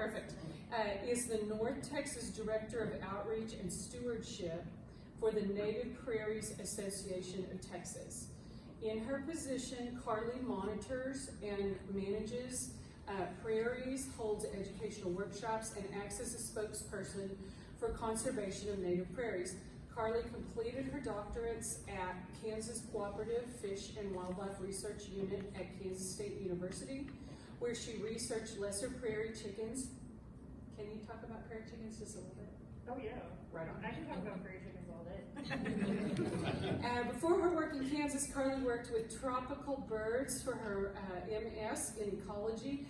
Perfect. Is the North Texas Director of Outreach and Stewardship for the Native Prairies Association of Texas. In her position, Carly monitors and manages prairies, holds educational workshops, and acts as a spokesperson for conservation of native prairies. Carly completed her doctorates at Kansas Cooperative Fish and Wildlife Research Unit at Kansas State University, where she researched lesser prairie chickens. Can you talk about prairie chickens just a little bit? Oh yeah. Right on. I can talk about prairie chickens all day. Before her work in Kansas, Carly worked with tropical birds for her MS in ecology,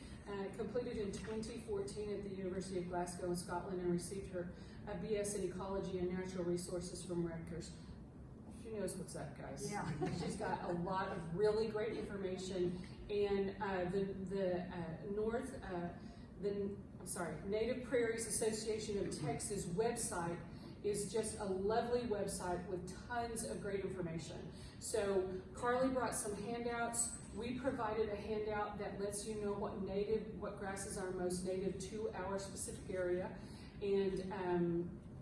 completed in 2014 at the University of Glasgow in Scotland, and received her BS in ecology and natural resources from Rutgers. She knows what's up, guys. Yeah. She's got a lot of really great information, and Native Prairies Association of Texas website is just a lovely website with tons of great information. So Carly brought some handouts. We provided a handout that lets you know what grasses are most native to our specific area. And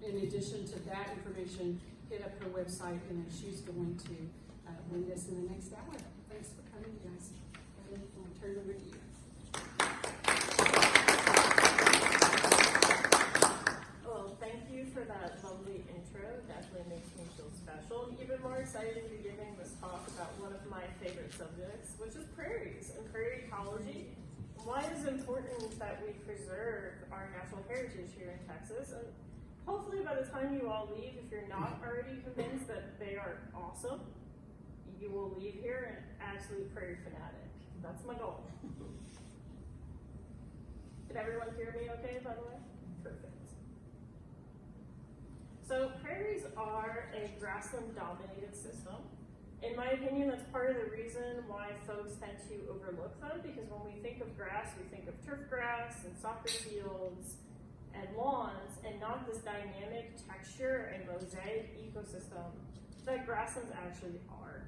in addition to that information, hit up her website, and then she's going to lead us in the next hour. Thanks for coming, guys. And I'll turn it over to you. Well, thank you for that lovely intro. Definitely makes me feel special. Even more excited to be giving this talk about one of my favorite subjects, which is prairies and prairie ecology. Why is it important that we preserve our natural heritage here in Texas? And hopefully by the time you all leave, if you're not already convinced that they are awesome, you will leave here an absolute prairie fanatic. That's my goal. Did everyone hear me okay, by the way? Perfect. So prairies are a grassland-dominated system. In my opinion, that's part of the reason why folks tend to overlook them, because when we think of grass, we think of turf grass and soccer fields and lawns, and not this dynamic texture and mosaic ecosystem that grasslands actually are.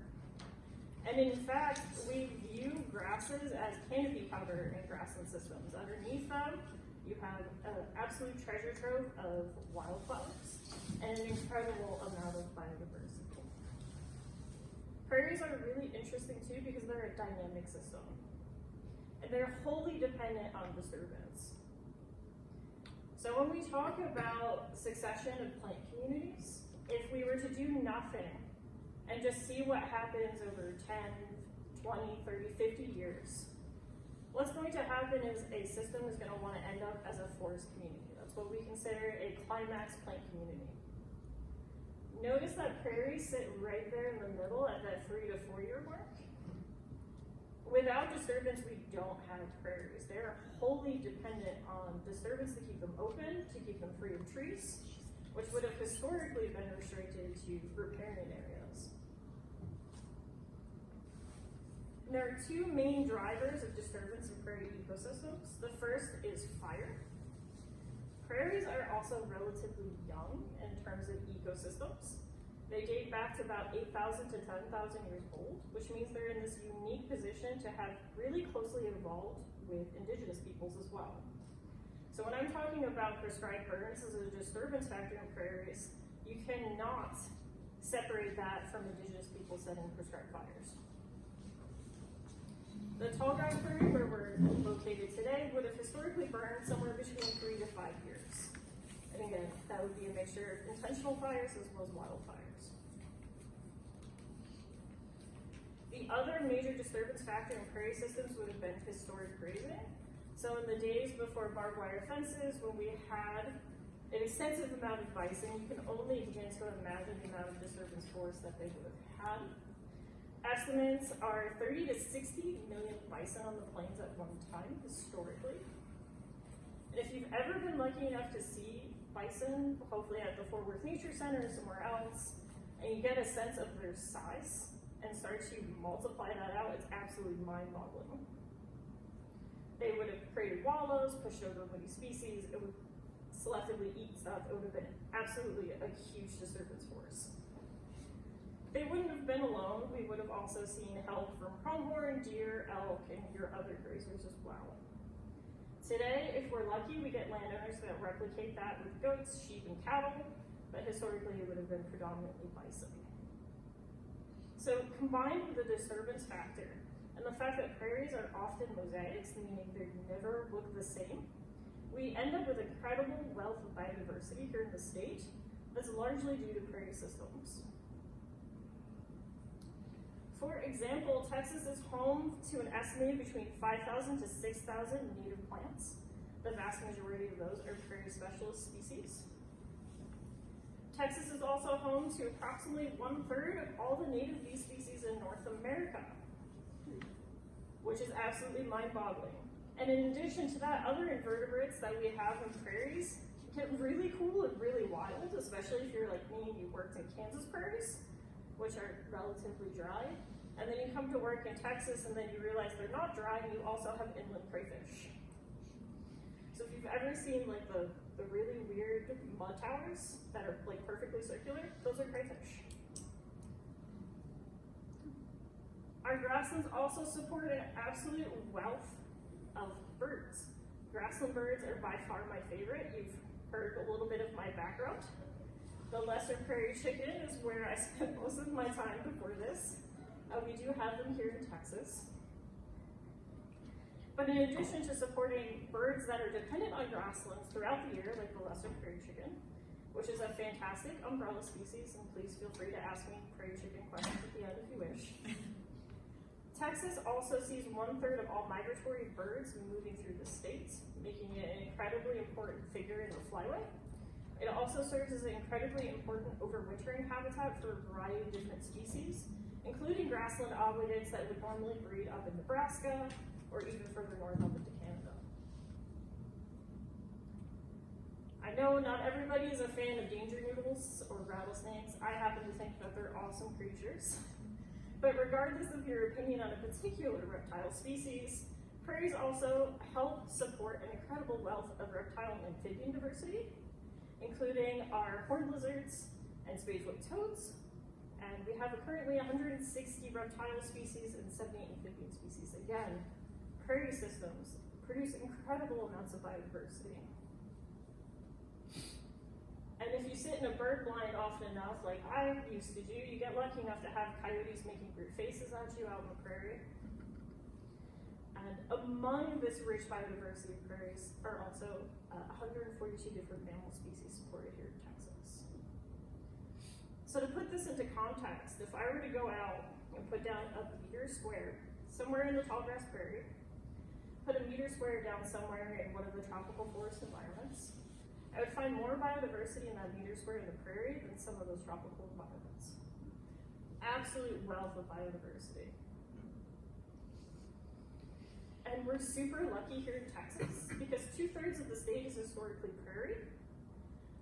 And in fact, we view grasses as canopy cover in grassland systems. Underneath them, you have an absolute treasure trove of wildflowers and an incredible amount of biodiversity. Prairies are really interesting too because they're a dynamic system, and they're wholly dependent on disturbance. So when we talk about succession of plant communities, if we were to do nothing and just see what happens over 10, 20, 30, 50 years, what's going to happen is a system is going to want to end up as a forest community. That's what we consider a climax plant community. Notice that prairies sit right there in the middle at that 3 to 4 year mark. Without disturbance, we don't have prairies. They're wholly dependent on disturbance to keep them open, to keep them free of trees, which would have historically been restricted to riparian areas. And there are two main drivers of disturbance in prairie ecosystems. The first is fire. Prairies are also relatively young in terms of ecosystems. They date back to about 8,000 to 10,000 years old, which means they're in this unique position to have really closely evolved with indigenous peoples as well. So when I'm talking about prescribed burns as a disturbance factor in prairies, you cannot separate that from indigenous people setting prescribed fires. The tall grass prairie, where we're located today, would have historically burned somewhere between 3 to 5 years. And again, that would be a mixture of intentional fires as well as wildfires. The other major disturbance factor in prairie systems would have been historic grazing. So in the days before barbed wire fences, when we had an extensive amount of bison, you can only begin to imagine the amount of disturbance force that they would have had. Estimates are 30 to 60 million bison on the plains at one time, historically. And if you've ever been lucky enough to see bison, hopefully at the Fort Worth Nature Center or somewhere else, and you get a sense of their size and start to multiply that out, it's absolutely mind-boggling. They would have created wallows, pushed over many species, it would selectively eat stuff, it would have been absolutely a huge disturbance force. They wouldn't have been alone. We would have also seen help from pronghorn, deer, elk, and your other grazers as well. Today, if we're lucky, we get landowners that replicate that with goats, sheep, and cattle, but historically it would have been predominantly bison. So combined with the disturbance factor and the fact that prairies are often mosaics, meaning they never look the same, we end up with an incredible wealth of biodiversity here in the state that's largely due to prairie systems. For example, Texas is home to an estimated between 5,000 to 6,000 native plants. The vast majority of those are prairie specialist species. Texas is also home to approximately 1/3 of all the native bee species in North America, which is absolutely mind-boggling. And in addition to that, other invertebrates that we have in prairies get really cool and really wild, especially if you're like me and you worked in Kansas prairies, which are relatively dry. And then you come to work in Texas and then you realize they're not dry and you also have inland crayfish. So if you've ever seen like the really weird mud towers that are like perfectly circular, those are crayfish. Our grasslands also support an absolute wealth of birds. Grassland birds are by far my favorite. You've heard a little bit of my background. The lesser prairie chicken is where I spent most of my time before this. We do have them here in Texas. But in addition to supporting birds that are dependent on grasslands throughout the year, like the lesser prairie chicken, which is a fantastic umbrella species, and please feel free to ask me prairie chicken questions at the end if you wish. Texas also sees 1/3 of all migratory birds moving through the state, making it an incredibly important figure in the flyway. It also serves as an incredibly important overwintering habitat for a variety of different species, including grassland obligades that would normally breed up in Nebraska or even further north up into Canada. I know not everybody is a fan of danger noodles or rattlesnakes. I happen to think that they're awesome creatures. But regardless of your opinion on a particular reptile species, prairies also help support an incredible wealth of reptile and amphibian diversity, including our horned lizards and spade-foot toads. And we have currently 160 reptile species and 70 amphibian species. Again, prairie systems produce incredible amounts of biodiversity. And if you sit in a bird blind often enough, like I used to do, you get lucky enough to have coyotes making weird faces at you out in the prairie. And among this rich biodiversity of prairies are also 142 different mammal species supported here in Texas. So to put this into context, if I were to go out and put down a meter square somewhere in the tallgrass prairie, put a meter square down somewhere in one of the tropical forest environments, I would find more biodiversity in that meter square in the prairie than some of those tropical environments. Absolute wealth of biodiversity. And we're super lucky here in Texas because 2/3 of the state is historically prairie.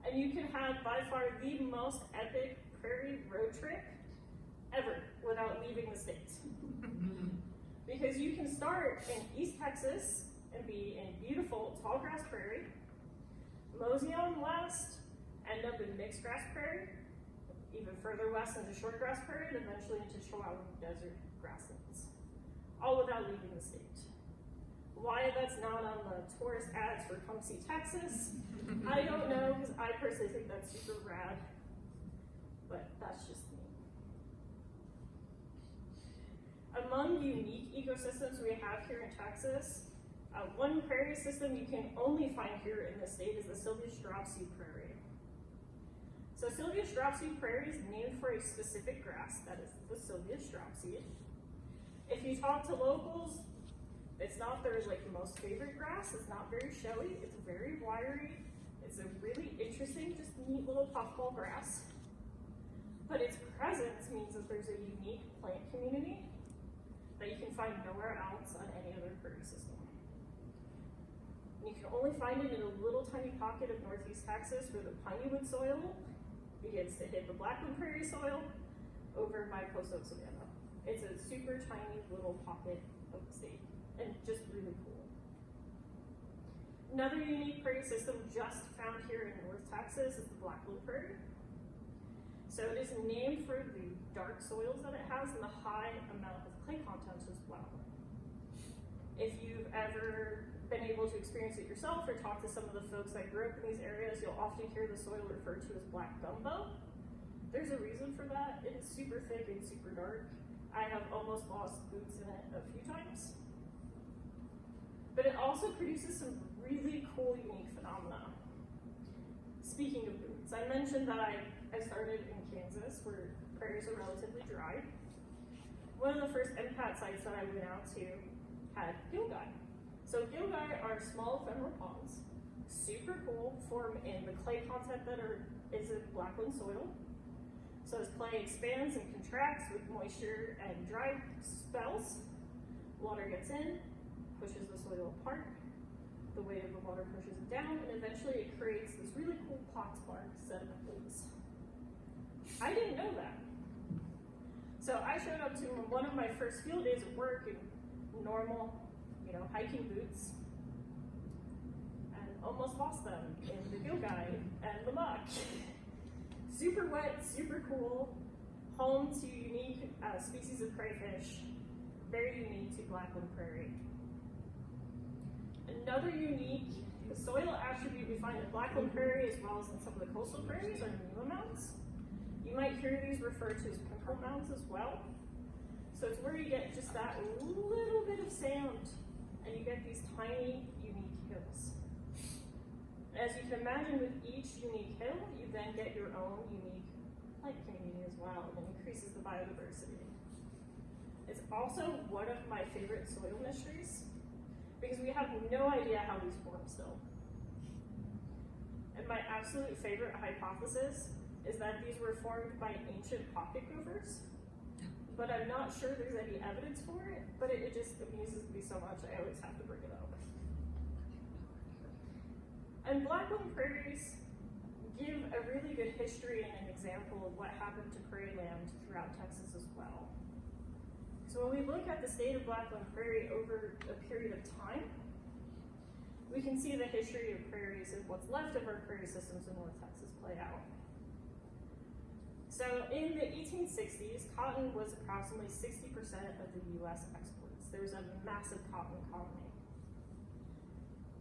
And you can have by far the most epic prairie road trip ever without leaving the state. Because you can start in East Texas and be in beautiful tallgrass prairie, mosey on west, end up in mixed grass prairie, even further west into short grass prairie, and eventually into Chihuahua desert grasslands, all without leaving the state. Why that's not on the tourist ads for come see Texas, I don't know, because I personally think that's super rad, but that's just me. Among unique ecosystems we have here in Texas, one prairie system you can only find here in the state is the Sylvia-Stropsea prairie. So Sylvia-Stropsea prairie is named for a specific grass, that is the Sylvia-Stropsea. If you talk to locals, it's not their most favorite grass. It's not very showy. It's very wiry. It's a really interesting, just neat little puffball grass. But its presence means that there's a unique plant community that you can find nowhere else on any other prairie system. You can only find it in a little tiny pocket of northeast Texas where the pinewood soil begins to hit the blackwood prairie soil over by Post Oak Savannah. It's a super tiny little pocket of the state and just really cool. Another unique prairie system just found here in North Texas is the Blackwood Prairie. So it is named for the dark soils that it has and the high amount of clay content as well. If you've ever been able to experience it yourself or talk to some of the folks that grew up in these areas, you'll often hear the soil referred to as black gumbo. There's a reason for that. It is super thick and super dark. I have almost lost boots in it a few times. But it also produces some really cool, unique phenomena. Speaking of boots, I mentioned that I started in Kansas, where prairies are relatively dry. One of the first MCAT sites that I went out to had gilgai. So gilgai are small ephemeral ponds, super cool, form in the clay content that is in blackland soil. So as clay expands and contracts with moisture and dry spells, water gets in, pushes the soil apart, the weight of the water pushes it down, and eventually it creates this really cool poxbark sediment base. I didn't know that. So I showed up to one of my first field days of work in normal, hiking boots, and almost lost them in the gilgai and the muck. Super wet, super cool, home to unique species of crayfish, very unique to Blackland Prairie. Another unique soil attribute we find in Blackland Prairie as well as in some of the coastal prairies are nemomounds. You might hear these referred to as pimple mounds as well. So it's where you get just that little bit of sand and you get these tiny, unique hills. As you can imagine, with each unique hill, you then get your own unique plant community as well, and it increases the biodiversity. It's also one of my favorite soil mysteries, because we have no idea how these form still. And my absolute favorite hypothesis is that these were formed by ancient pocket gophers, but I'm not sure there's any evidence for it, but it just amuses me so much, I always have to bring it up. And Blackland Prairies give a really good history and an example of what happened to prairie land throughout Texas as well. So when we look at the state of Blackland Prairie over a period of time, we can see the history of prairies and what's left of our prairie systems in North Texas play out. So in the 1860s, cotton was approximately 60% of the US exports. There was a massive cotton economy.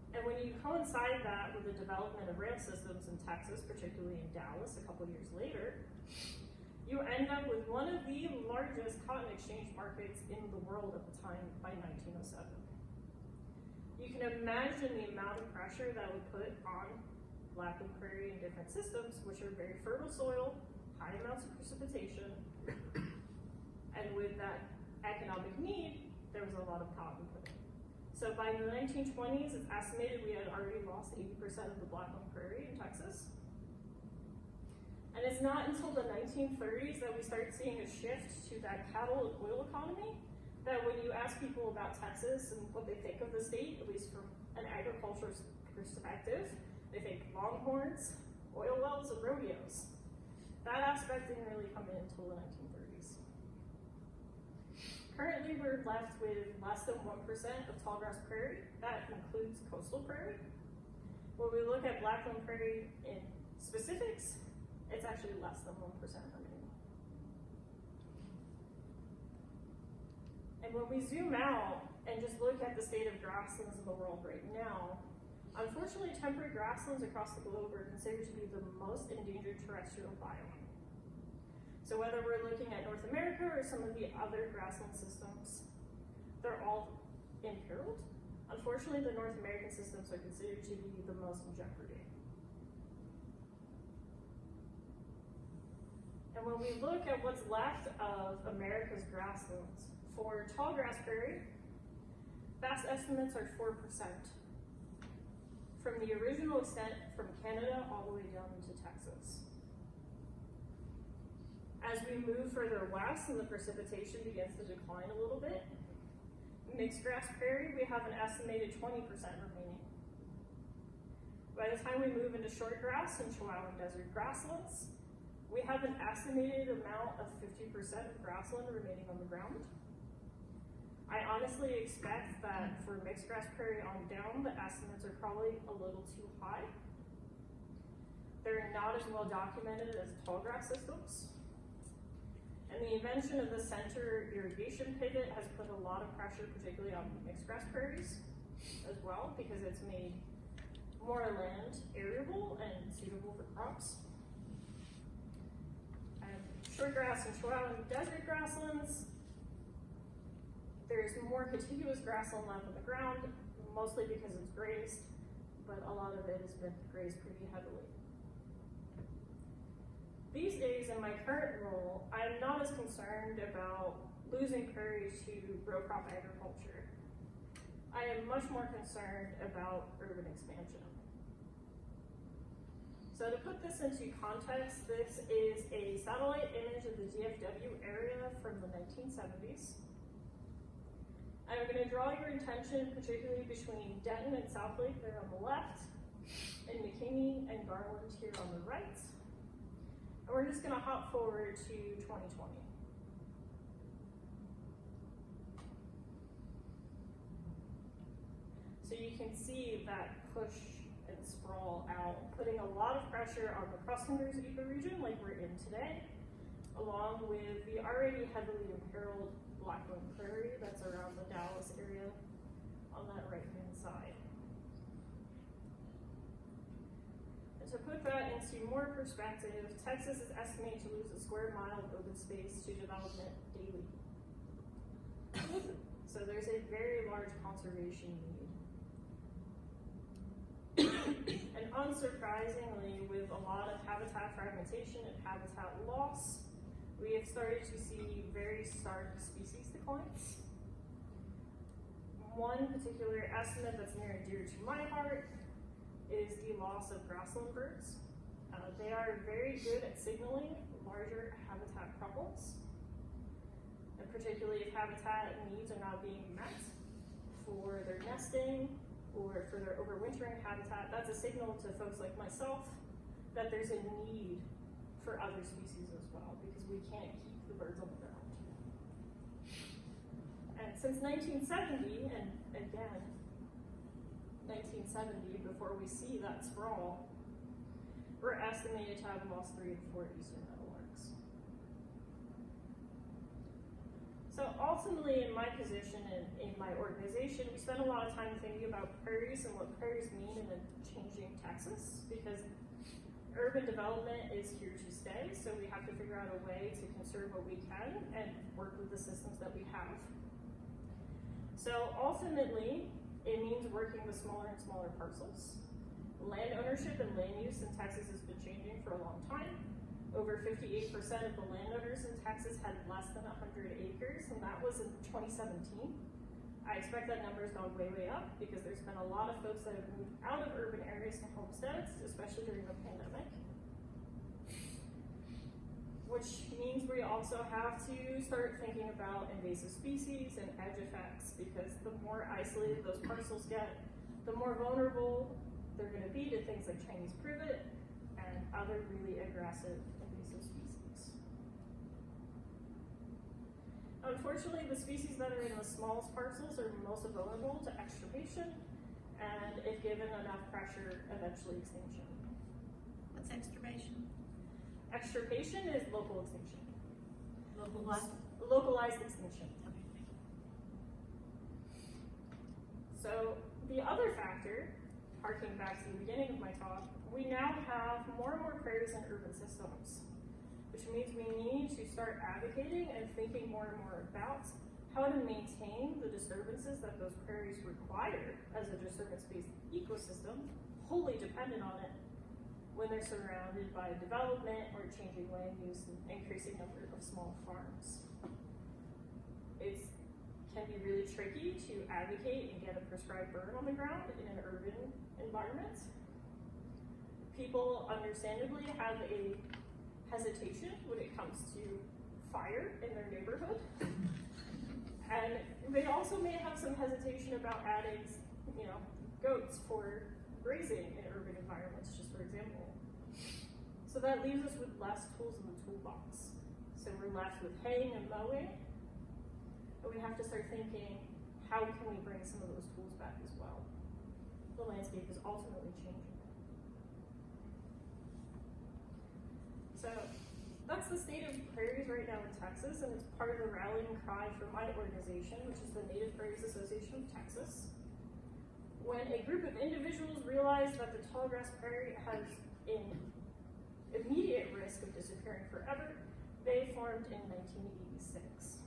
And when you coincide that with the development of rail systems in Texas, particularly in Dallas a couple years later, you end up with one of the largest cotton exchange markets in the world at the time by 1907. You can imagine the amount of pressure that would put on Blackland Prairie and different systems, which are very fertile soil, high amounts of precipitation, and with that economic need, there was a lot of cotton put in. So by the 1920s, it's estimated we had already lost 80% of the Blackland Prairie in Texas. And it's not until the 1930s that we start seeing a shift to that cattle and oil economy, that when you ask people about Texas and what they think of the state, at least from an agricultural perspective, they think longhorns, oil wells, and rodeos. That aspect didn't really come in until the 1930s. Currently, we're left with less than 1% of tallgrass prairie. That includes coastal prairie. When we look at Blackland Prairie in specifics, it's actually less than 1% remaining. And when we zoom out and just look at the state of grasslands in the world right now, unfortunately, temperate grasslands across the globe are considered to be the most endangered terrestrial biome. So whether we're looking at North America or some of the other grassland systems, they're all imperiled. Unfortunately, the North American systems are considered to be the most in jeopardy. And when we look at what's left of America's grasslands, for tallgrass prairie, best estimates are 4%. From the original extent from Canada all the way down into Texas. As we move further west and the precipitation begins to decline a little bit, mixed grass prairie, we have an estimated 20% remaining. By the time we move into short grass and Chihuahuan desert grasslands, we have an estimated amount of 50% of grassland remaining on the ground. I honestly expect that for mixed grass prairie on down, the estimates are probably a little too high. They're not as well documented as tall grass systems. And the invention of the center irrigation pivot has put a lot of pressure, particularly on mixed grass prairies. as well, because it's made more land arable and suitable for crops. And shortgrass and Chihuahuan desert grasslands, there's more contiguous grassland left on the ground, mostly because it's grazed, but a lot of it has been grazed pretty heavily. These days, in my current role, I'm not as concerned about losing prairies to row crop agriculture. I am much more concerned about urban expansion. So to put this into context, this is a satellite image of the DFW area from the 1970s. I'm going to draw your attention particularly between Denton and Southlake there on the left, and McKinney and Garland here on the right. And we're just going to hop forward to 2020. So you can see that push and sprawl out, putting a lot of pressure on the cross-timbers ecoregion like we're in today, along with the already heavily imperiled Blackland Prairie that's around the Dallas area on that right-hand side. And to put that into more perspective, Texas is estimated to lose a square mile of open space to development daily. So there's a very large conservation need. And unsurprisingly, with a lot of habitat fragmentation and habitat loss, we have started to see very stark species declines. One particular estimate that's near and dear to my heart is the loss of grassland birds. They are very good at signaling larger habitat problems, and particularly if habitat needs are not being met for their nesting or for their overwintering habitat, that's a signal to folks like myself that there's a need for other species as well, because we can't keep the birds on the ground. And since 1970, and again, 1970, before we see that sprawl, we're estimated to have lost 3 to 4 eastern meadowlarks. So ultimately, in my position and in my organization, we spend a lot of time thinking about prairies and what prairies mean in a changing Texas, because urban development is here to stay, so we have to figure out a way to conserve what we can and work with the systems that we have. So ultimately, it means working with smaller and smaller parcels. Land ownership and land use in Texas has been changing for a long time. Over 58% of the landowners in Texas had less than 100 acres, and that was in 2017. I expect that number has gone way, way up, because there's been a lot of folks that have moved out of urban areas to homesteads, especially during the pandemic. Which means we also have to start thinking about invasive species and edge effects, because the more isolated those parcels get, the more vulnerable they're going to be to things like Chinese privet and other really aggressive invasive species. Unfortunately, the species that are in the smallest parcels are most vulnerable to extirpation, and if given enough pressure, eventually extinction. What's extirpation? Extirpation is local extinction. Local what? Localized extinction. Okay. So the other factor, harking back to the beginning of my talk, we now have more and more prairies in urban systems, which means we need to start advocating and thinking more and more about how to maintain the disturbances that those prairies require as a disturbance-based ecosystem, wholly dependent on it, when they're surrounded by development or changing land use and increasing number of small farms. It can be really tricky to advocate and get a prescribed burn on the ground in an urban environment. People understandably have a hesitation when it comes to fire in their neighborhood. And they also may have some hesitation about adding, goats for grazing in urban environments, just for example. So that leaves us with less tools in the toolbox. So we're left with haying and mowing, but we have to start thinking, how can we bring some of those tools back as well? The landscape is ultimately changing. So that's the state of prairies right now in Texas, and it's part of the rallying cry for my organization, which is the Native Prairies Association of Texas. when a group of individuals realized that the tall grass prairie has an immediate risk of disappearing forever, they formed in 1986.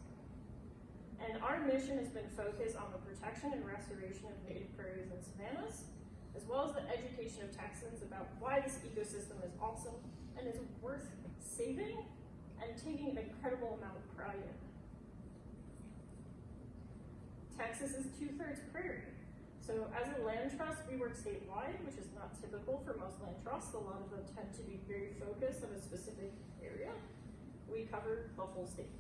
And our mission has been focused on the protection and restoration of native prairies and savannas, as well as the education of Texans about why this ecosystem is awesome and is worth saving and taking an incredible amount of pride in. Texas is 2/3 prairie. So as a land trust, we work statewide, which is not typical for most land trusts. A lot of them tend to be very focused on a specific area. We cover the whole state.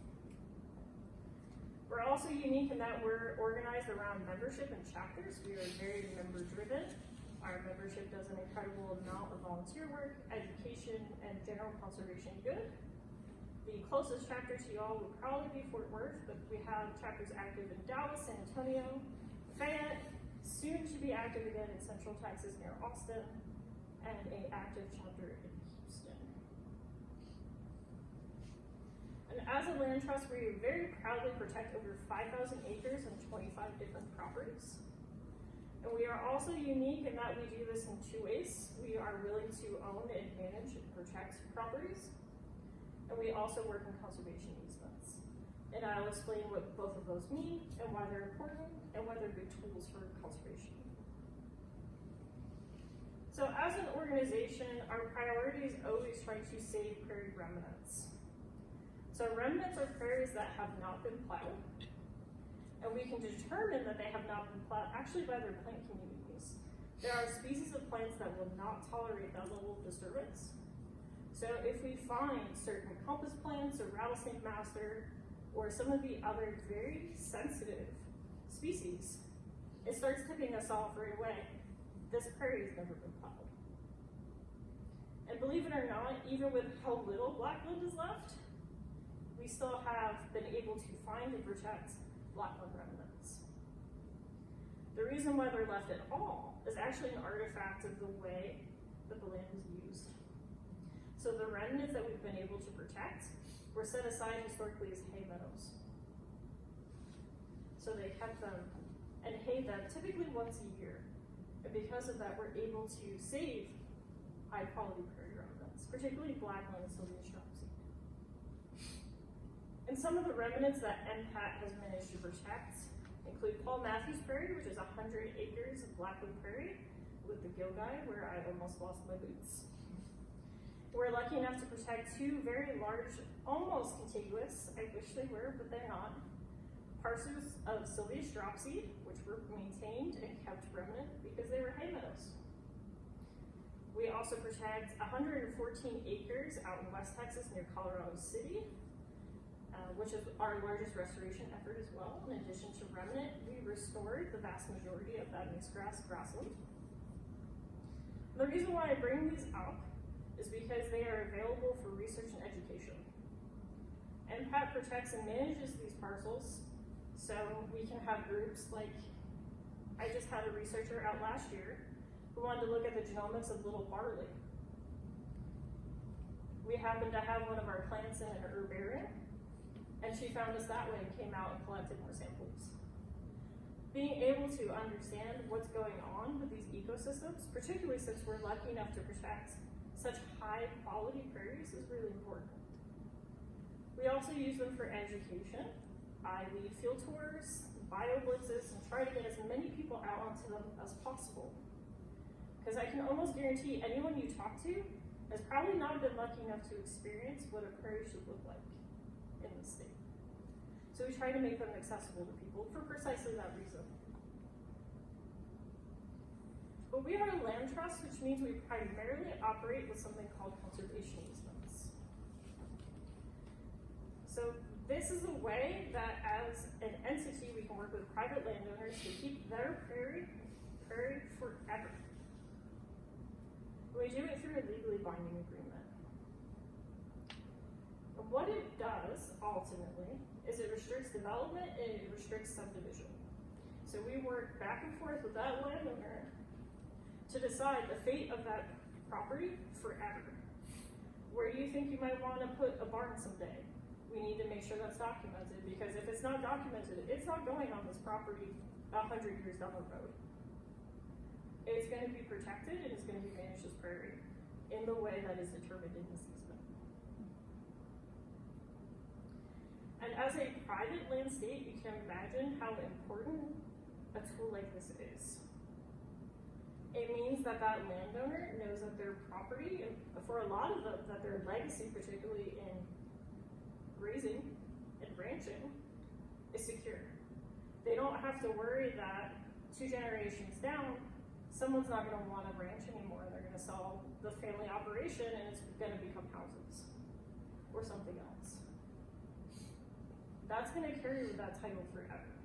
We're also unique in that we're organized around membership and chapters. We are very member driven. Our membership does an incredible amount of volunteer work, education, and general conservation good. The closest chapter to y'all would probably be Fort Worth, but we have chapters active in Dallas, San Antonio, Fayette, soon to be active again in Central Texas near Austin, and an active chapter in Houston. And as a land trust, we very proudly protect over 5,000 acres and 25 different properties. And we are also unique in that we do this in two ways. We are willing to own and manage and protect properties, and we also work in conservation easements. And I'll explain what both of those mean and why they're important and why they're good tools for conservation. So as an organization, our priority is always trying to save prairie remnants. So remnants are prairies that have not been plowed, and we can determine that they have not been plowed actually by their plant communities. There are species of plants that will not tolerate that level of disturbance. So if we find certain compass plants or rattlesnake master or some of the other very sensitive species, it starts tipping us off right away. This prairie has never been plowed. And believe it or not, even with how little blackland is left, we still have been able to find and protect blackland remnants. The reason why they're left at all is actually an artifact of the way that the land is used. So the remnants that we've been able to protect were set aside historically as hay meadows. So they kept them and hayed them typically once a year. And because of that, we're able to save high quality prairie remnants, particularly blackland and Sylvia's dropseed. And some of the remnants that MPAT has managed to protect include Paul Matthews Prairie, which is 100 acres of blackwood prairie with the gilgai, where I almost lost my boots. We're lucky enough to protect two very large, almost contiguous, I wish they were, but they're not, parcels of Sylvia's dropseed, which were maintained and kept remnant because they were hay meadows. We also protect 114 acres out in West Texas near Colorado City, which is our largest restoration effort as well. In addition to remnant, we restored the vast majority of that mixed grassland. The reason why I bring these up is because they are available for research and education. MPAT protects and manages these parcels, so we can have groups like, I just had a researcher out last year who wanted to look at the genomics of little barley. We happened to have one of our plants in an herbarium, and she found us that way and came out and collected more samples. Being able to understand what's going on with these ecosystems, particularly since we're lucky enough to protect such high quality prairies, is really important. We also use them for education. I lead field tours, bio blitzes, and try to get as many people out onto them as possible. Because I can almost guarantee anyone you talk to has probably not been lucky enough to experience what a prairie should look like in the state. So we try to make them accessible to people for precisely that reason. But we are a land trust, which means we primarily operate with something called conservation easements. So this is a way that as an entity we can work with private landowners to keep their prairie forever. We do it through a legally binding agreement. And what it does, ultimately, is it restricts development and it restricts subdivision. So we work back and forth with that landowner to decide the fate of that property forever. Where you think you might want to put a barn someday, we need to make sure that's documented, because if it's not documented, it's not going on this property 100 years down the road. it's going to be protected and it's going to be managed as prairie in the way that is determined in this easement. And as a private land state, you can imagine how important a tool like this is. It means that that landowner knows that their property, and for a lot of them, that their legacy, particularly in grazing and ranching, is secure. They don't have to worry that 2 generations down, someone's not going to want to ranch anymore. They're going to sell the family operation and it's going to become houses or something else. That's going to carry with that title forever,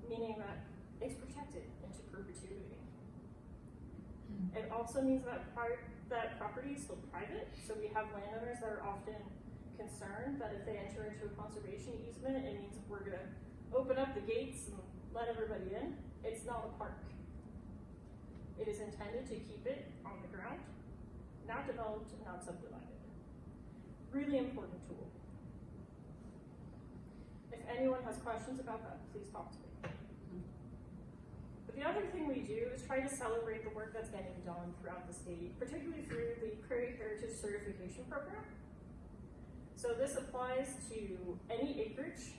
meaning that it's protected into perpetuity. It also means that that property is still private, so we have landowners that are often concerned that if they enter into a conservation easement, it means we're going to open up the gates and let everybody in. It's not a park. It is intended to keep it on the ground, not developed, not subdivided. Really important tool. If anyone has questions about that, please talk to me. But the other thing we do is try to celebrate the work that's getting done throughout the state, particularly through the Prairie Heritage Certification Program. So this applies to any acreage,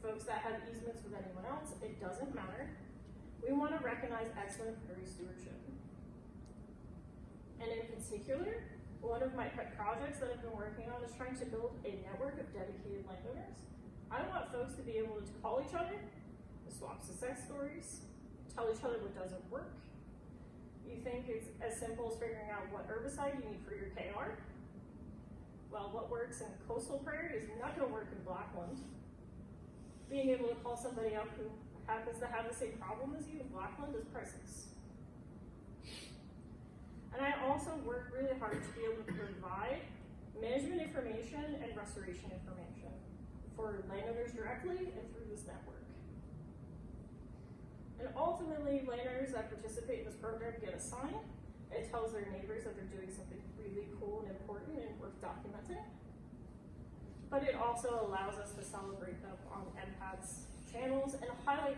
folks that have easements with anyone else, it doesn't matter. We want to recognize excellent prairie stewardship. And in particular, one of my pet projects that I've been working on is trying to build a network of dedicated landowners. I want folks to be able to call each other, swap success stories, tell each other what doesn't work. You think it's as simple as figuring out what herbicide you need for your KR? Well, what works in coastal prairie is not going to work in Blackland. Being able to call somebody up who happens to have the same problem as you in Blackland is priceless. And I also work really hard to be able to provide management information and restoration information for landowners directly and through this network. And ultimately, landowners that participate in this program get a sign. It tells their neighbors that they're doing something really cool and important and worth documenting. But it also allows us to celebrate them on MPAT's channels and highlight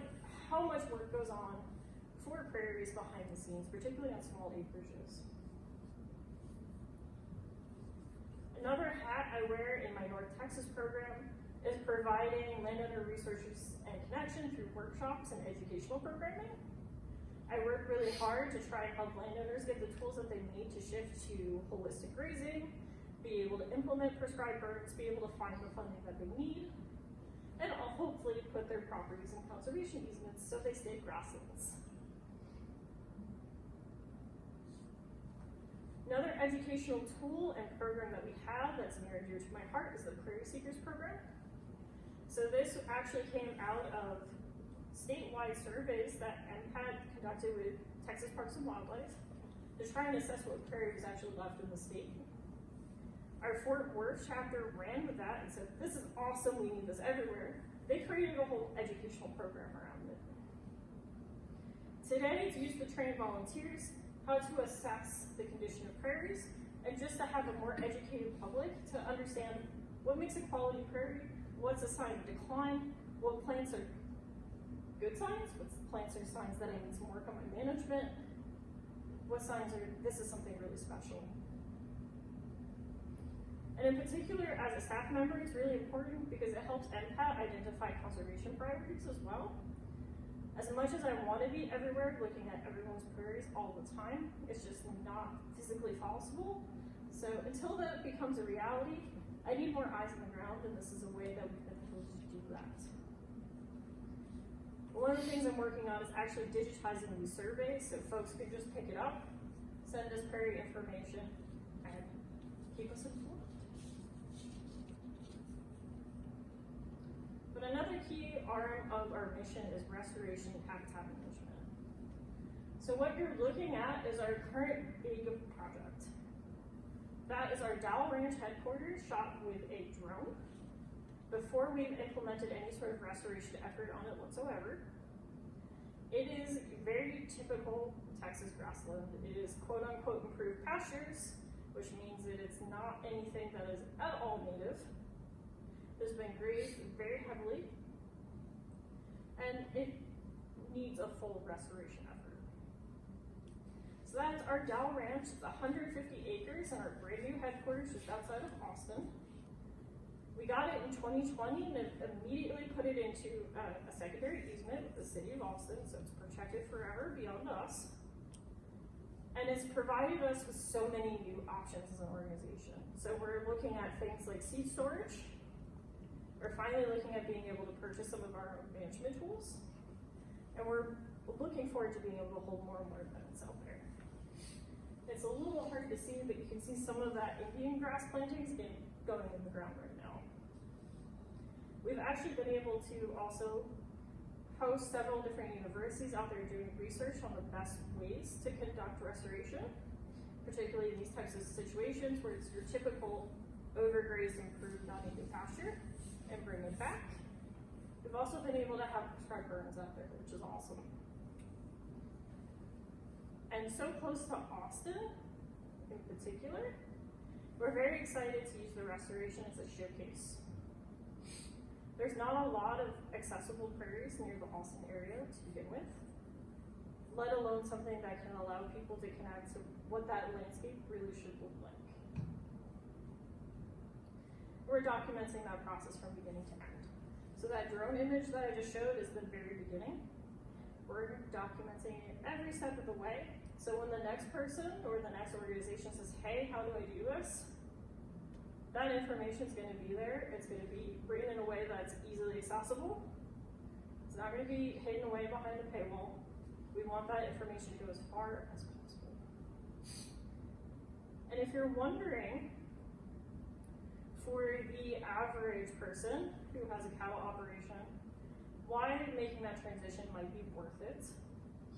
how much work goes on for prairies behind the scenes, particularly on small acreages. Another hat I wear in my North Texas program is providing landowner resources and connection through workshops and educational programming. I work really hard to try and help landowners get the tools that they need to shift to holistic grazing, be able to implement prescribed burns, be able to find the funding that they need, and I'll hopefully put their properties in conservation easements so they stay grasslands. Another educational tool and program that we have that's near and dear to my heart is the Prairie Seekers program. So this actually came out of statewide surveys that MPAT conducted with Texas Parks and Wildlife to try and assess what prairie was actually left in the state. Our Fort Worth chapter ran with that and said, this is awesome, we need this everywhere. They created a whole educational program around it. Today, it's used to train volunteers how to assess the condition of prairies and just to have a more educated public to understand what makes a quality prairie, what's a sign of decline, what plants are good signs, what plants are signs that I need some work on my management, what signs are, this is something really special. And in particular, as a staff member, it's really important because it helps MPAT identify conservation priorities as well. As much as I want to be everywhere looking at everyone's prairies all the time, it's just not physically possible. So until that becomes a reality, I need more eyes on the ground, and this is a way that we've been able to do that. One of the things I'm working on is actually digitizing these surveys so folks can just pick it up, send us prairie information, and keep us informed. But another key arm of our mission is restoration and habitat management. So what you're looking at is our current big project. That is our Dow Ranch headquarters shot with a drone before we've implemented any sort of restoration effort on it whatsoever. It is very typical Texas grassland. It is quote unquote improved pastures, which means that it's not anything that is at all native. It's been grazed very heavily, and it needs a full restoration effort. that's our Dow Ranch. It's 150 acres and our brand new headquarters just outside of Austin. We got it in 2020 and immediately put it into a secondary easement with the city of Austin, so it's protected forever beyond us. And it's provided us with so many new options as an organization. So we're looking at things like seed storage. We're finally looking at being able to purchase some of our own management tools. And we're looking forward to being able to hold more and more events out there. It's a little hard to see, but you can see some of that Indian grass plantings going in the ground right now. We've actually been able to also host several different universities out there doing research on the best ways to conduct restoration, particularly in these types of situations where it's your typical overgrazed, improved, non-native pasture, and bring it back. We've also been able to have prescribed burns out there, which is awesome. And so close to Austin, in particular, we're very excited to use the restoration as a showcase. There's not a lot of accessible prairies near the Austin area to begin with, let alone something that can allow people to connect to what that landscape really should look like. We're documenting that process from beginning to end. So that drone image that I just showed is the very beginning. We're documenting it every step of the way. So when the next person or the next organization says, hey, how do I do this? That information is going to be there. It's going to be written in a way that's easily accessible. It's not going to be hidden away behind a paywall. We want that information to go as far as possible. And if you're wondering, for the average person who has a cattle operation, why making that transition might be worth it,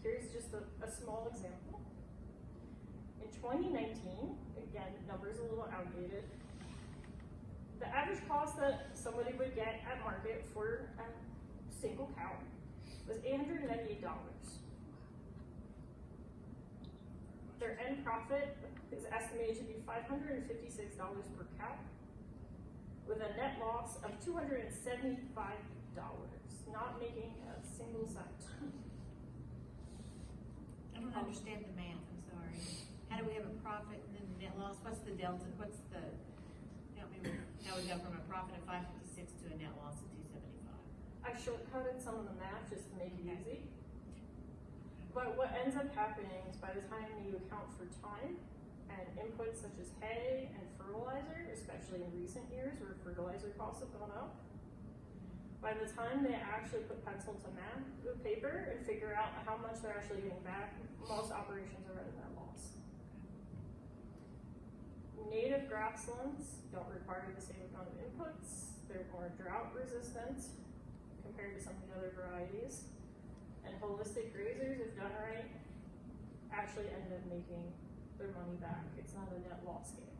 here's just a small example. In 2019, again, numbers a little outdated, the average cost that somebody would get at market for a single cow was $898. Their end profit is estimated to be $556 per cow, with a net loss of $275, not making a single cent. I don't understand the math, I'm sorry. How do we have a profit and then net loss? What's the delta? What's the, help me with, how we go from a profit of 556 to a net loss of 275? I shortcutted some of the math just to make it easy. But what ends up happening is by the time you account for time and inputs such as hay and fertilizer, especially in recent years where fertilizer costs have gone up, by the time they actually put pencil to math with paper and figure out how much they're actually getting back, most operations are running that loss. Native grasslands don't require the same amount of inputs. They're more drought resistant compared to some of the other varieties. And holistic grazers, if done right, actually end up making their money back. It's not a net loss game.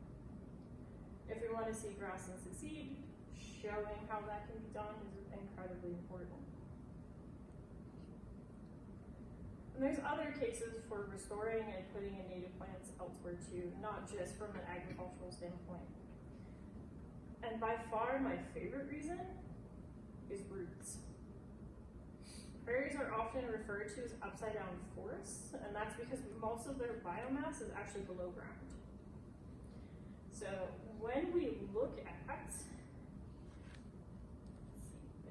If we want to see grassland succeed, showing how that can be done is incredibly important. And there's other cases for restoring and putting in native plants elsewhere too, not just from an agricultural standpoint. And by far my favorite reason is roots. Prairies are often referred to as upside down forests, and that's because most of their biomass is actually below ground. So when we look at, I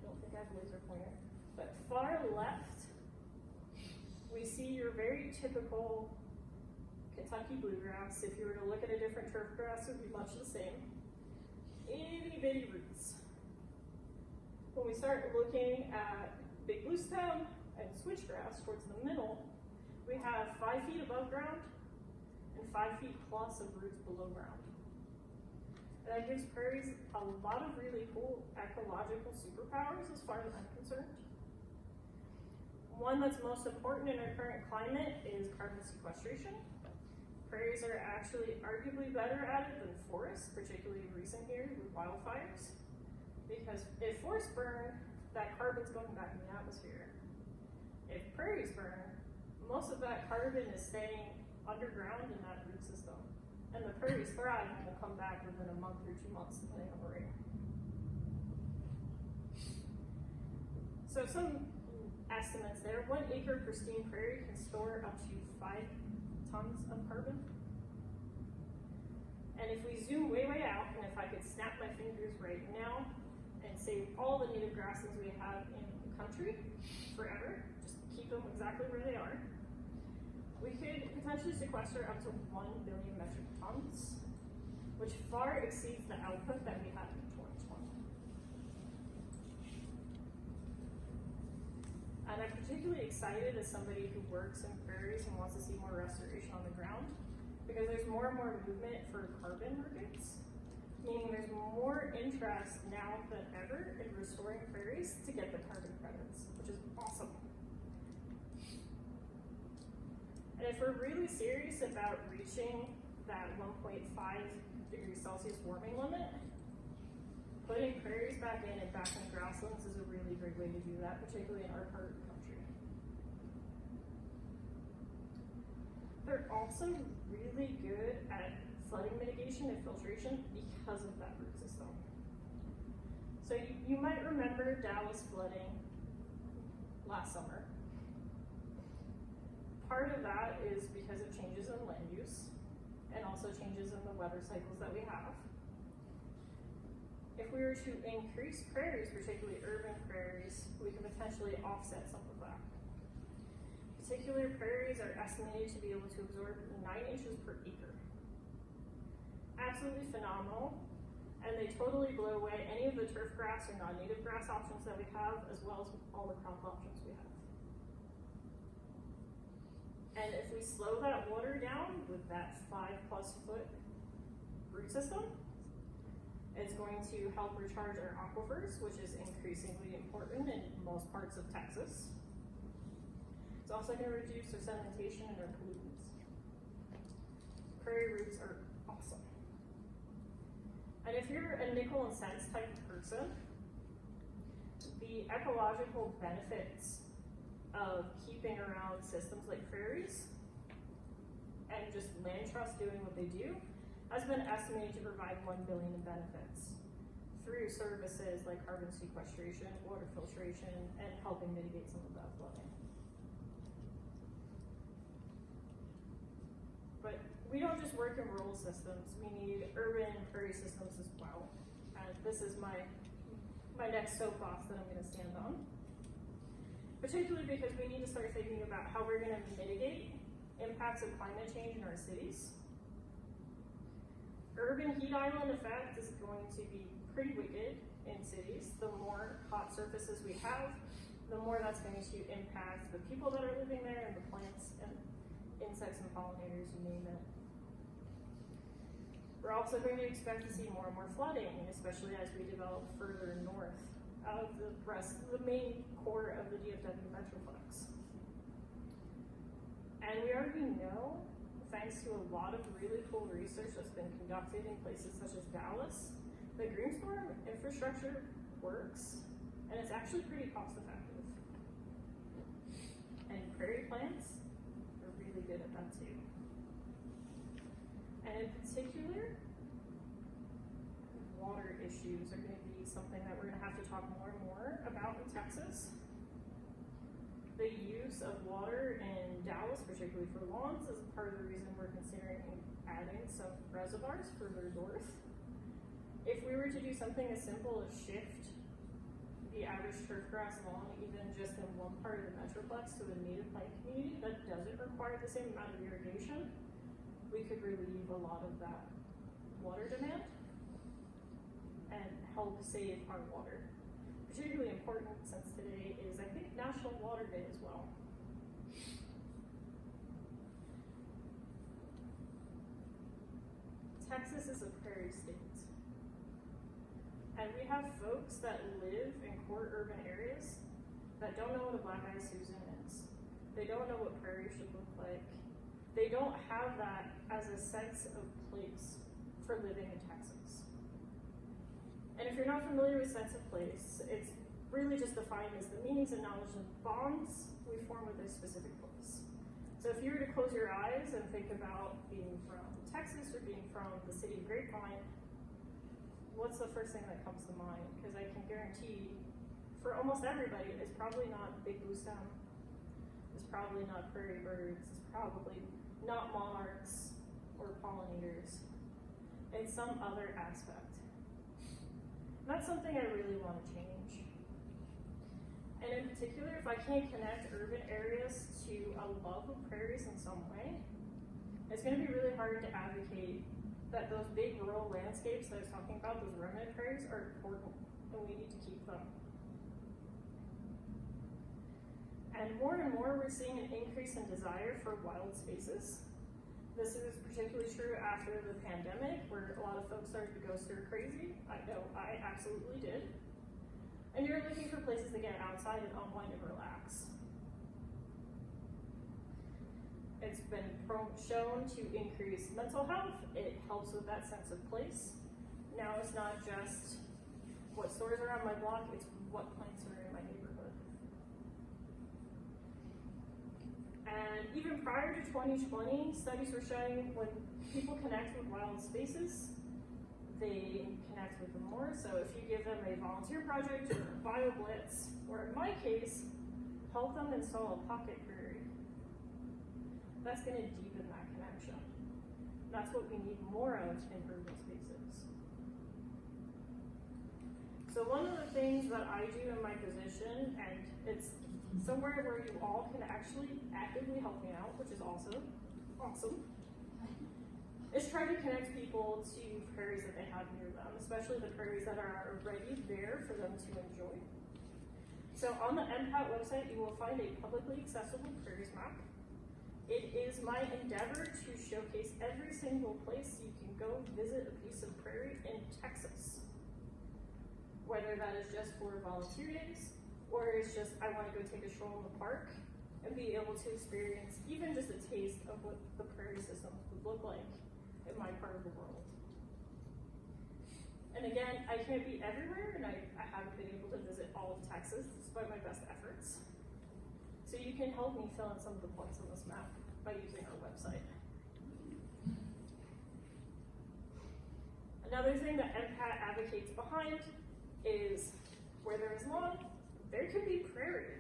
don't think I have a laser pointer, but far left, we see your very typical Kentucky bluegrass. If you were to look at a different turf grass, it would be much the same. Itty bitty roots. When we start looking at big bluestem and switchgrass towards the middle, we have 5 feet above ground and 5 feet plus of roots below ground. And that gives prairies a lot of really cool ecological superpowers as far as I'm concerned. One that's most important in our current climate is carbon sequestration. Prairies are actually arguably better at it than forests, particularly in recent years with wildfires. Because if forests burn, that carbon's going back in the atmosphere. If prairies burn, most of that carbon is staying underground in that root system. And the prairies thrive and will come back within a month or 2 months depending on the rain. So some estimates there. 1 acre pristine prairie can store up to 5 tons of carbon. And if we zoom way, way out, and if I could snap my fingers right now and save all the native grasslands we have in the country forever, just keep them exactly where they are, we could potentially sequester up to 1 billion metric tons, which far exceeds the output that we had in 2020. And I'm particularly excited as somebody who works in prairies and wants to see more restoration on the ground, because there's more and more movement for carbon markets, meaning there's more interest now than ever in restoring prairies to get the carbon credits, which is awesome. And if we're really serious about reaching that 1.5 degrees Celsius warming limit, putting prairies back in and back in grasslands is a really great way to do that, particularly in our part of the country. They're also really good at flooding mitigation and filtration because of that root system. So you might remember Dallas flooding last summer. Part of that is because of changes in land use and also changes in the weather cycles that we have. If we were to increase prairies, particularly urban prairies, we can potentially offset some of that. Particular prairies are estimated to be able to absorb 9 inches per acre. Absolutely phenomenal, and they totally blow away any of the turf grass or non-native grass options that we have, as well as all the crop options we have. And if we slow that water down with that 5+ foot root system, it's going to help recharge our aquifers, which is increasingly important in most parts of Texas. It's also going to reduce our sedimentation and our pollutants. Prairie roots are awesome. And if you're a nickel and cents type of person, the ecological benefits of keeping around systems like prairies and just land trusts doing what they do has been estimated to provide 1 billion in benefits through services like carbon sequestration, water filtration, and helping mitigate some of that flooding. But we don't just work in rural systems, we need urban prairie systems as well. And this is my next soapbox that I'm going to stand on. Particularly because we need to start thinking about how we're going to mitigate impacts of climate change in our cities. Urban heat island effect is going to be pretty wicked in cities. The more hot surfaces we have, the more that's going to impact the people that are living there and the plants and insects and pollinators, you name it. We're also going to expect to see more and more flooding, especially as we develop further north out of the main core of the DFW Metroplex. And we already know, thanks to a lot of really cool research that's been conducted in places such as Dallas, that green storm infrastructure works, and it's actually pretty cost effective. And prairie plants are really good at that too. And in particular, water issues are going to be something that we're going to have to talk more and more about in Texas. The use of water in Dallas, particularly for lawns, is part of the reason we're considering adding some reservoirs further north. If we were to do something as simple as shift the average turfgrass lawn even just in one part of the Metroplex to a native plant community that doesn't require the same amount of irrigation, we could relieve a lot of that water demand and help save our water. Particularly important since today is, I think, National Water Day as well. Texas is a prairie state. And we have folks that live in core urban areas that don't know what a black-eyed Susan is. They don't know what prairie should look like. They don't have that as a sense of place for living in Texas. And if you're not familiar with sense of place, it's really just defined as the meanings and knowledge and bonds we form with a specific place. So if you were to close your eyes and think about being from Texas or being from the city of Grapevine, what's the first thing that comes to mind? Because I can guarantee for almost everybody, it's probably not Big Blue Stem, it's probably not prairie birds, it's probably not monarchs or pollinators. It's some other aspect. That's something I really want to change. And in particular, if I can't connect urban areas to a love of prairies in some way, it's going to be really hard to advocate that those big rural landscapes that I was talking about, those remnant prairies, are important, and we need to keep them. And more, we're seeing an increase in desire for wild spaces. This is particularly true after the pandemic, where a lot of folks started to go stir crazy. I know I absolutely did. And you're looking for places to get outside and unwind and relax. It's been shown to increase mental health. It helps with that sense of place. Now it's not just what stores are on my block, it's what plants are in my neighborhood. And even prior to 2020, studies were showing when people connect with wild spaces, they connect with them more. So if you give them a volunteer project or a bio blitz, or in my case, help them install a pocket prairie, that's going to deepen that connection. That's what we need more of in urban spaces. So one of the things that I do in my position, and it's somewhere where you all can actually actively help me out, which is also awesome, is try to connect people to prairies that they have near them, especially the prairies that are already there for them to enjoy. So on the MPAT website, you will find a publicly accessible prairies map. It is my endeavor to showcase every single place you can go visit a piece of prairie in Texas. Whether that is just for volunteer days, or it's just I want to go take a stroll in the park and be able to experience even just a taste of what the prairie system would look like in my part of the world. And again, I can't be everywhere, and I haven't been able to visit all of Texas despite my best efforts. So you can help me fill in some of the points on this map by using our website. Another thing that MPAT advocates behind is where there is lawn, there can be prairie.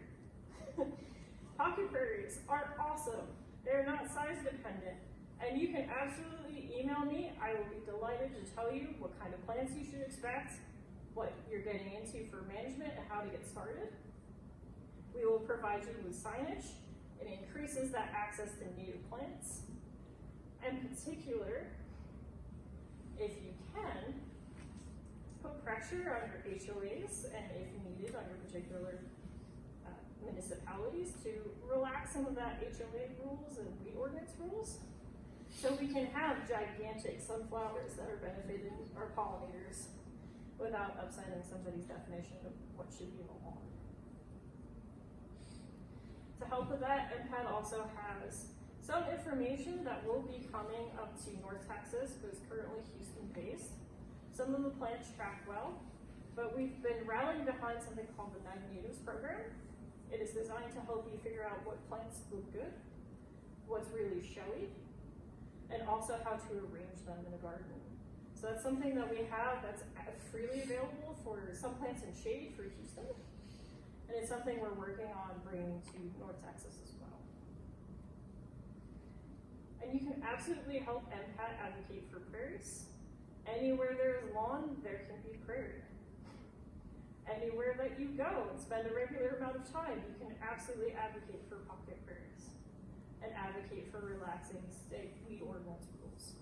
Pocket prairies are awesome. They're not size dependent. And you can absolutely email me. I will be delighted to tell you what kind of plants you should expect, what you're getting into for management, and how to get started. We will provide you with signage. It increases that access to native plants. In particular, if you can, put pressure on your HOAs and if needed on your particular municipalities to relax some of that HOA rules and weed ordinance rules. So we can have gigantic sunflowers that are benefiting our pollinators without upsetting somebody's definition of what should be in the lawn. To help with that, MPAT also has some information that will be coming up to North Texas, but is currently Houston-based. Some of the plants track well, but we've been rallying behind something called the 9 Natives program. It is designed to help you figure out what plants look good, what's really showy, and also how to arrange them in a garden. So that's something that we have that's freely available for some plants in shade for Houston. And it's something we're working on bringing to North Texas as well. And you can absolutely help MPAT advocate for prairies. Anywhere there is lawn, there can be prairie. Anywhere that you go and spend a regular amount of time, you can absolutely advocate for pocket prairies and advocate for relaxing state weed ordinance rules.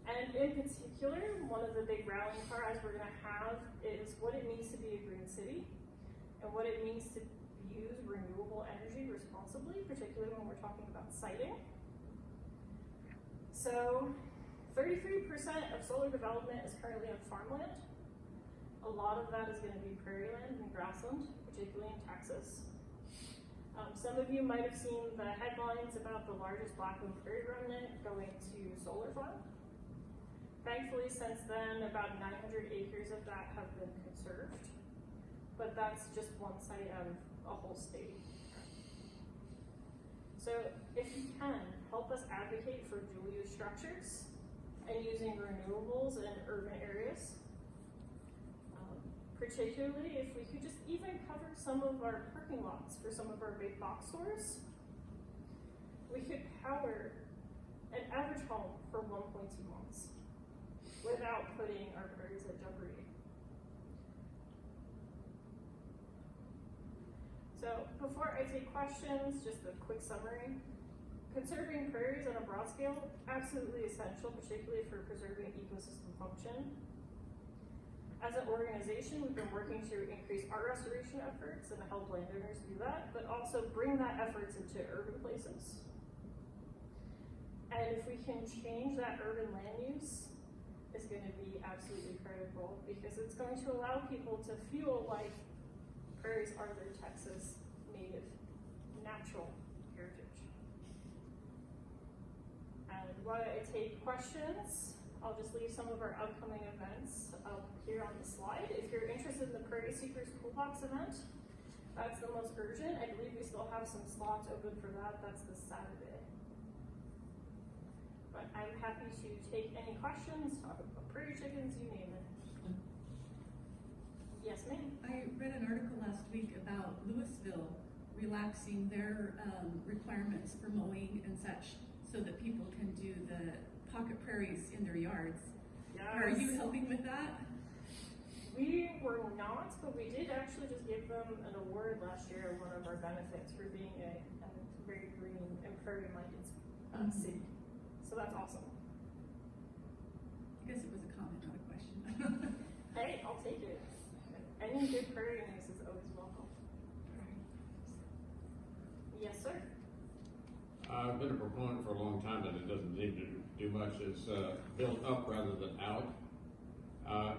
And in particular, one of the big rallying cries we're going to have is what it means to be a green city and what it means to use renewable energy responsibly, particularly when we're talking about siting. So 33% of solar development is currently on farmland. A lot of that is going to be prairie land and grassland, particularly in Texas. Some of you might have seen the headlines about the largest blackwood prairie remnant going to solar farm. Thankfully, since then, about 900 acres of that have been conserved, but that's just one site out of a whole state. So if you can, help us advocate for dual-use structures and using renewables in urban areas. Particularly if we could just even cover some of our parking lots for some of our big box stores. we could power an average home for 1.2 months without putting our prairies at jeopardy. So before I take questions, just a quick summary. Conserving prairies on a broad scale, absolutely essential, particularly for preserving ecosystem function. As an organization, we've been working to increase our restoration efforts and help landowners do that, but also bring that efforts into urban places. And if we can change that urban land use, it's going to be absolutely critical because it's going to allow people to feel like prairies are their Texas native natural heritage. And while I take questions, I'll just leave some of our upcoming events up here on the slide. If you're interested in the Prairie Seekers Toolbox event, that's the most urgent. I believe we still have some slots open for that. That's this Saturday. But I'm happy to take any questions, talk about prairie chickens, you name it. Yes, ma'am. I read an article last week about Louisville relaxing their requirements for mowing and such so that people can do the pocket prairies in their yards. Yes. Are you helping with that? We were not, but we did actually just give them an award last year, one of our benefits for being a very green and prairie-minded city. So that's awesome. I guess it was a comment, not a question. Hey, I'll take it. Any good prairie news is always welcome. Yes, sir. I've been a proponent for a long time that it doesn't need to do much. It's built up rather than out.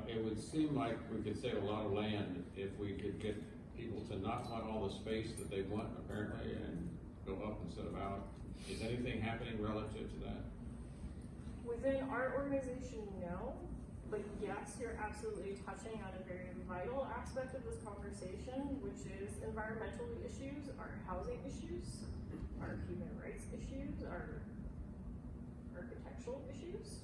It would seem like we could save a lot of land if we could get people to not want all the space that they want, apparently, and go up instead of out. Is anything happening relative to that? Within our organization, no. But yes, you're absolutely touching on a very vital aspect of this conversation, which is environmental issues, our housing issues, our human rights issues, our architectural issues.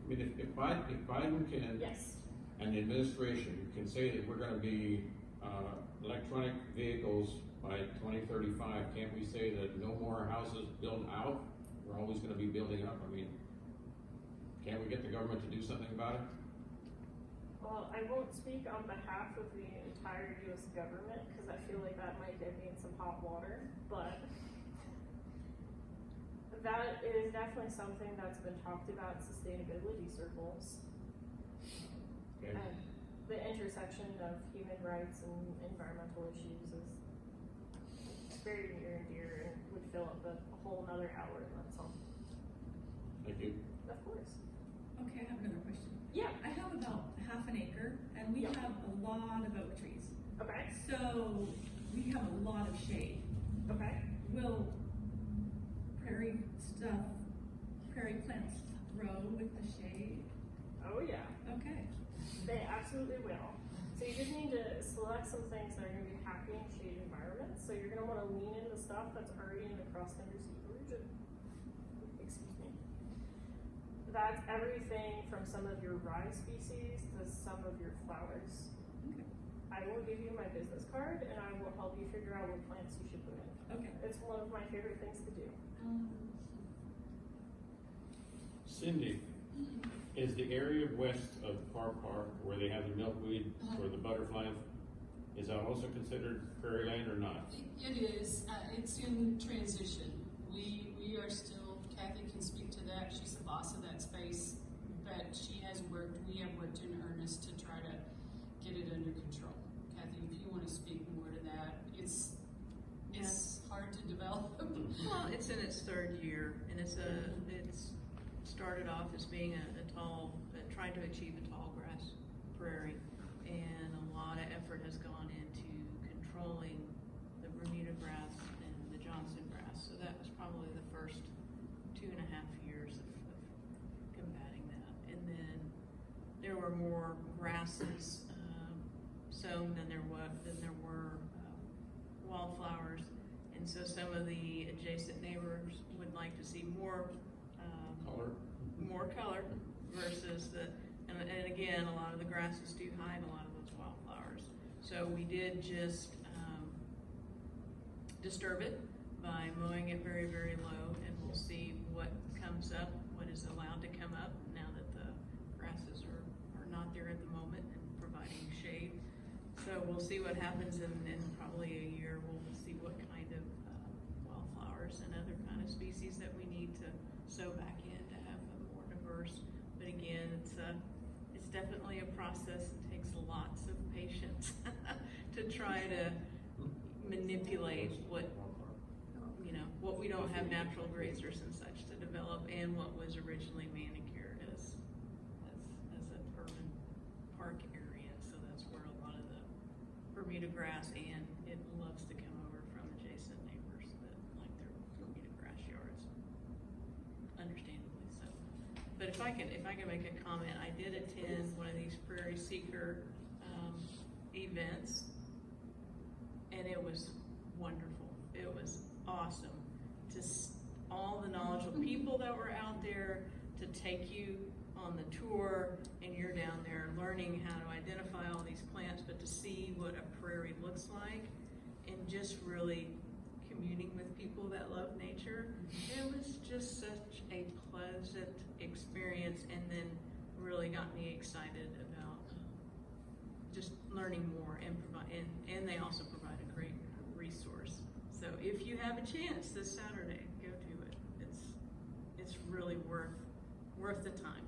I mean, if Biden can, Yes. and the administration can say that we're gonna be electronic vehicles by 2035, can't we say that no more houses built out? We're always gonna be building up. I mean, can't we get the government to do something about it? Well, I won't speak on behalf of the entire U.S. government because I feel like that might get me in some hot water, but that is definitely something that's been talked about in sustainability circles. Okay. And the intersection of human rights and environmental issues is very near and dear and would fill up a whole nother hour in that song. Thank you. Of course. Okay, I have another question. Yeah. I have about half an acre and we Yeah. have a lot of oak trees. Okay. So we have a lot of shade. Okay. Will prairie plants grow with the shade? Oh yeah. Okay. They absolutely will. So you just need to select some things that are going to be happy in shade environments. So you're going to want to lean into stuff that's already in the cross-country region. Excuse me. That's everything from some of your rye species to some of your flowers. Okay. I will give you my business card and I will help you figure out what plants you should put in. Okay. It's one of my favorite things to do. Cindy, is the area west of Park where they have the milkweed or the butterflies, is that also considered prairie land or not? It is. It's in transition. We are still, Kathy can speak to that. She's the boss of that space, but we have worked in earnest to try to get it under control. Kathy, if you want to speak more to that, it's hard to develop. Well, it's in its third year, and it's started off as being trying to achieve a tall grass prairie, and a lot of effort has gone into controlling the Bermuda grass and the Johnson grass. So that was probably the first 2.5 years of combating that, and then there were more grasses sown than there were wildflowers. And so some of the adjacent neighbors would like to see more color versus and again, a lot of the grasses do hide a lot of those wildflowers. So we did just disturb it by mowing it very, very low, and we'll see what comes up, what is allowed to come up now that the grasses are not there at the moment and providing shade. So we'll see what happens in probably a year. We'll see what kind of wildflowers and other kind of species that we need to sow back in to have a more diverse. But again, it's definitely a process. It takes lots of patience to try to manipulate what we don't have natural grazers and such to develop, and what was originally manicured as an urban park area. So that's where a lot of the Bermuda grass, and it loves to come over from adjacent neighbors that like their Bermuda grass yards, understandably so. But if I can make a comment, I did attend one of these Prairie Seeker events, and it was wonderful. It was awesome. All the knowledgeable people that were out there to take you on the tour, and you're down there learning how to identify all these plants, but to see what a prairie looks like, and just really communing with people that love nature. It was just such a pleasant experience, and then really got me excited about just learning more, and they also provide a great resource. So if you have a chance this Saturday, go to it. It's really worth the time.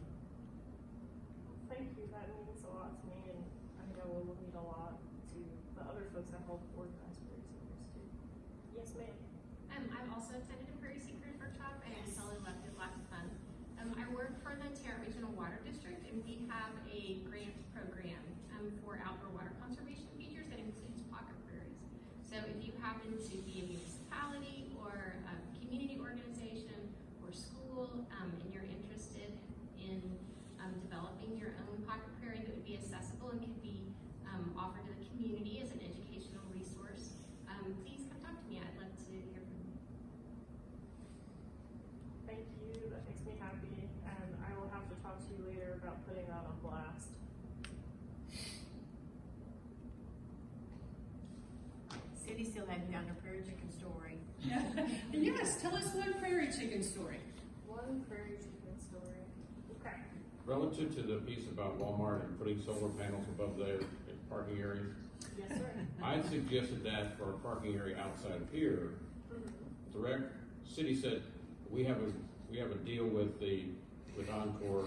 Thank you, that means a lot to me, and I know it will mean a lot to the other folks that help organize Prairie Seekers too. Yes, ma'am. I've also attended a Prairie Seekers workshop, and I totally loved it, lots of fun. I work for the Tarrant Regional Water District, and we have a grant program for outdoor water conservation features that includes pocket prairies. So if you happen to be a municipality or a community organization or school, and you're interested in developing your own pocket prairie that would be accessible and could be offered to the community as an educational resource, please come talk to me. I'd love to hear from you. Thank you, that makes me happy, and I will have to talk to you later about putting that on blast. Cindy still hadn't gotten her prairie chicken story. Yes, tell us one prairie chicken story. One prairie chicken story. Okay. Relative to the piece about Walmart and putting solar panels above their parking areas, Yes, sir. I suggested that for a parking area outside of here. The city said, we have a deal with Encore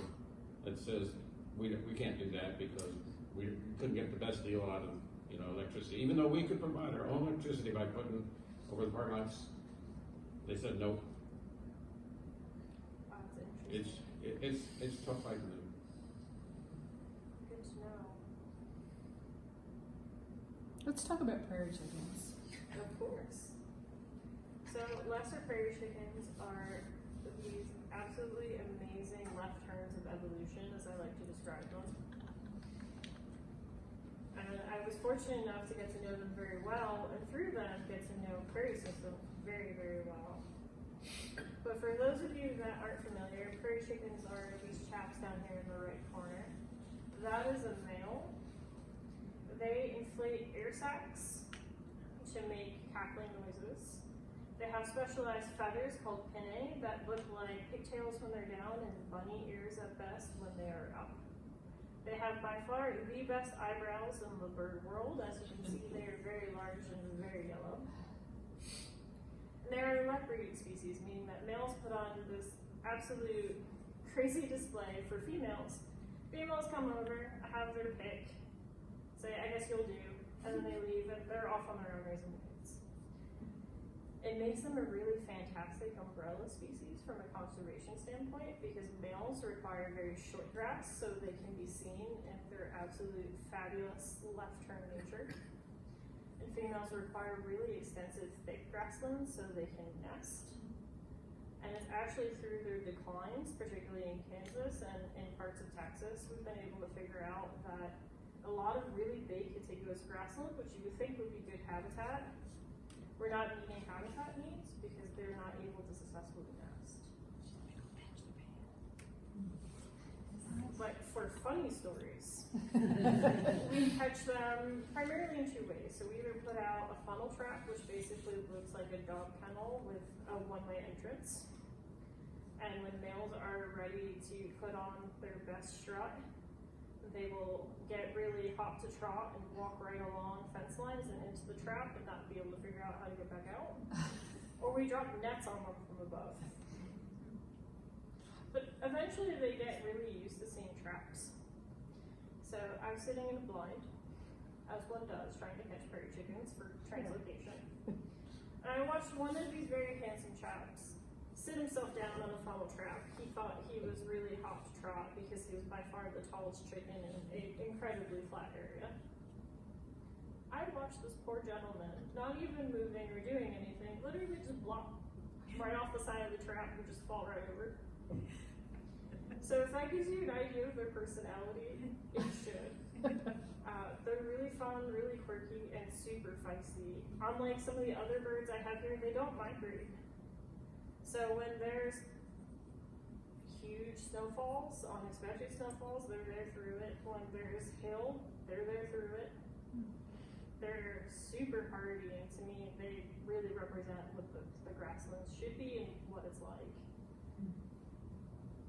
that says we can't do that because we couldn't get the best deal out of electricity, even though we could provide our own electricity by putting over the parking lots. They said nope. That's interesting. It's tough fighting them. Good to know. Let's talk about prairie chickens. Of course. So lesser prairie chickens are these absolutely amazing left turns of evolution, as I like to describe them. And I was fortunate enough to get to know them very well, and through them get to know prairie systems very, very well. But for those of you that aren't familiar, prairie chickens are these chaps down here in the right corner. That is a male. They inflate air sacs to make cackling noises. They have specialized feathers called pinnae that look like pigtails when they're down and bunny ears at best when they are up. They have by far the best eyebrows in the bird world. As you can see, they are very large and very yellow. And they are a leopard species, meaning that males put on this absolute crazy display for females. Females come over, have their pick, say, I guess you'll do, and then they leave, and they're off on their own raising kids. It makes them a really fantastic umbrella species from a conservation standpoint because males require very short grass so they can be seen in their absolute fabulous left turn nature. And females require really extensive thick grasslands so they can nest. And it's actually through their declines, particularly in Kansas and in parts of Texas, we've been able to figure out that a lot of really big contiguous grassland, which you would think would be good habitat, we're not meeting habitat needs because they're not able to successfully nest. But for funny stories. We catch them primarily in two ways. So we either put out a funnel trap, which basically looks like a dog kennel with a one-way entrance. And when males are ready to put on their best strut, they will get really hot to trot and walk right along fence lines and into the trap and not be able to figure out how to get back out. Or we drop nets on them from above. But eventually they get really used to seeing traps. So I was sitting in a blind, as one does, trying to catch prairie chickens for translocation. And I watched one of these very handsome chaps sit himself down on a funnel trap. He thought he was really hot to trot because he was by far the tallest chicken in an incredibly flat area. I watched this poor gentleman, not even moving or doing anything, literally just blop right off the side of the trap and just fall right over. So if that gives you an idea of their personality, it should. They're really fun, really quirky, and super feisty. Unlike some of the other birds I have here, they don't migrate. So when there's huge snowfalls, unexpected snowfalls, they're there through it. When there's hail, they're there through it. They're super hardy, and to me, they really represent what the grasslands should be and what it's like.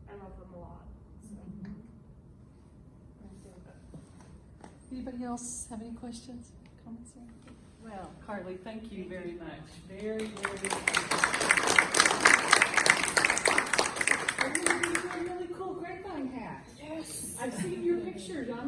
I love them a lot. So. Anybody else have any questions, comments? Well, Carly, thank you very much. Very, very